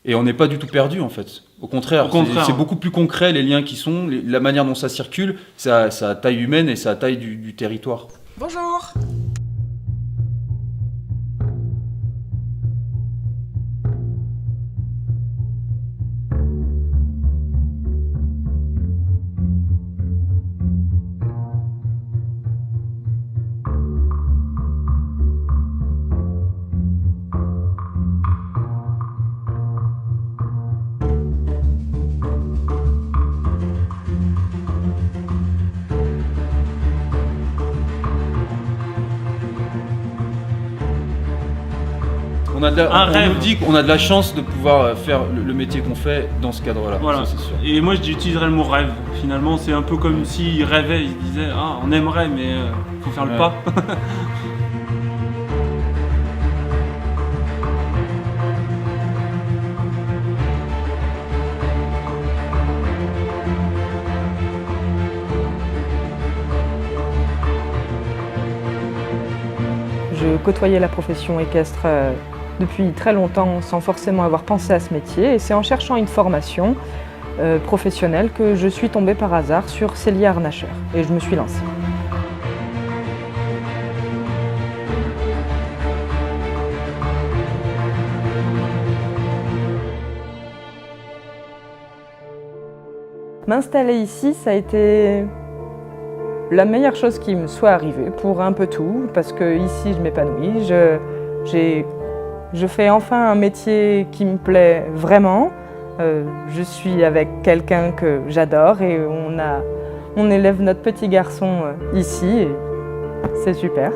Et on n'est pas du tout perdu en fait. Au contraire, c'est beaucoup plus concret les liens qui sont, la manière dont ça circule, ça a taille humaine et ça a taille du territoire. Bonjour. On nous dit qu'on a de la chance de pouvoir faire le métier qu'on fait dans ce cadre-là. Voilà. Ça, c'est sûr. Et moi, j'utiliserais le mot rêve. Finalement, c'est un peu comme s'ils rêvaient, ils disaient « Ah, on aimerait, mais faut faire le pas. » Je côtoyais la profession équestre depuis très longtemps sans forcément avoir pensé à ce métier. Et c'est en cherchant une formation professionnelle que je suis tombée par hasard sur Célia Harnacher et je me suis lancée. M'installer ici, ça a été la meilleure chose qui me soit arrivée pour un peu tout, parce que ici je m'épanouis, je fais enfin un métier qui me plaît vraiment. Je suis avec quelqu'un que j'adore et on élève notre petit garçon ici et c'est super.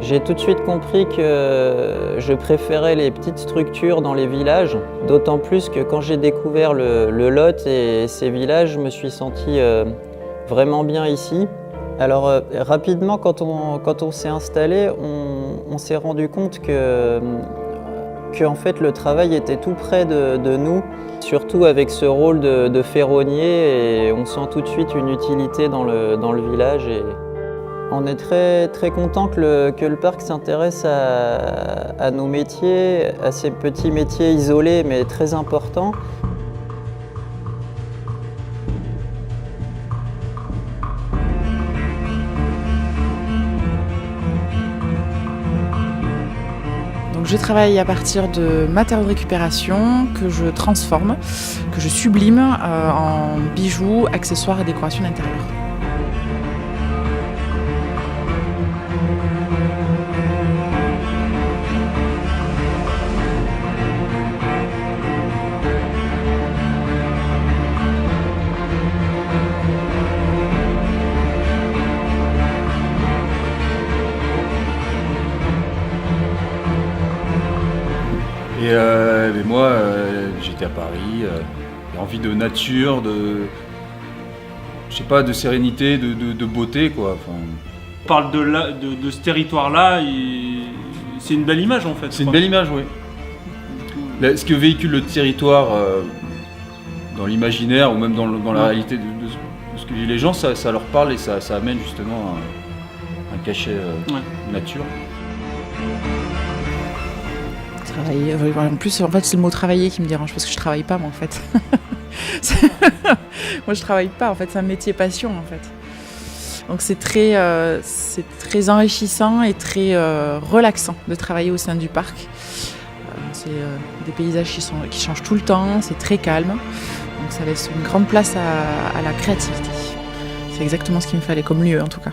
J'ai tout de suite compris que je préférais les petites structures dans les villages, d'autant plus que quand j'ai découvert le Lot et ces villages, je me suis senti vraiment bien ici. Alors rapidement, quand on s'est installé, on s'est rendu compte que en fait le travail était tout près de nous, surtout avec ce rôle de ferronnier, et on sent tout de suite une utilité dans le village. Et on est très, très content que le parc s'intéresse à nos métiers, à ces petits métiers isolés mais très importants. Donc je travaille à partir de matériaux de récupération que je transforme, que je sublime en bijoux, accessoires et décorations d'intérieur. Et moi, j'étais à Paris, envie de nature, je sais pas, de sérénité, de beauté, quoi. Enfin, On parle de ce territoire-là, c'est une belle image en fait. C'est une belle image, oui. Ce que véhicule le territoire dans l'imaginaire ou même dans la réalité de ce que vivent les gens, ça leur parle et ça amène justement un cachet nature. Travailler. En plus, en fait, c'est le mot travailler qui me dérange parce que je travaille pas, moi, en fait. Moi, je travaille pas, en fait. C'est un métier passion, en fait. Donc, c'est très enrichissant et très relaxant de travailler au sein du parc. C'est des paysages qui changent tout le temps, c'est très calme. Donc, ça laisse une grande place à la créativité. C'est exactement ce qu'il me fallait comme lieu, en tout cas.